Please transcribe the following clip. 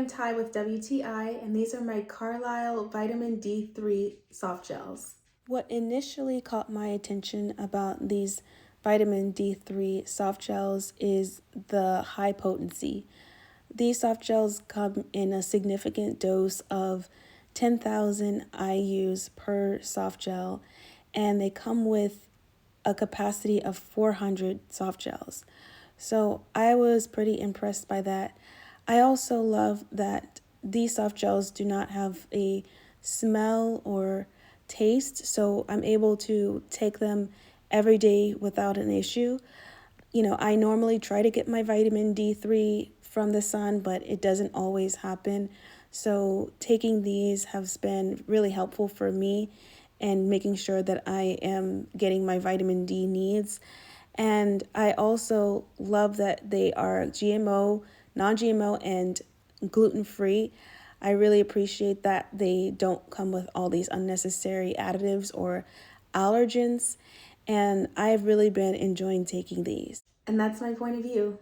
I'm Ty with WTI, and these are my Carlyle Vitamin D3 soft gels. What initially caught my attention about these vitamin D3 soft gels is the high potency. These soft gels come in a significant dose of 10,000 IUs per soft gel, and they come with a capacity of 400 soft gels. So I was pretty impressed by that. I also love that these soft gels do not have a smell or taste, so I'm able to take them every day without an issue. I normally try to get my vitamin D3 from the sun, but it doesn't always happen. So taking these has been really helpful for me and making sure that I am getting my vitamin D needs. And I also love that they are GMO, non-GMO, and gluten-free. I really appreciate that they don't come with all these unnecessary additives or allergens. And I've really been enjoying taking these. And that's my point of view.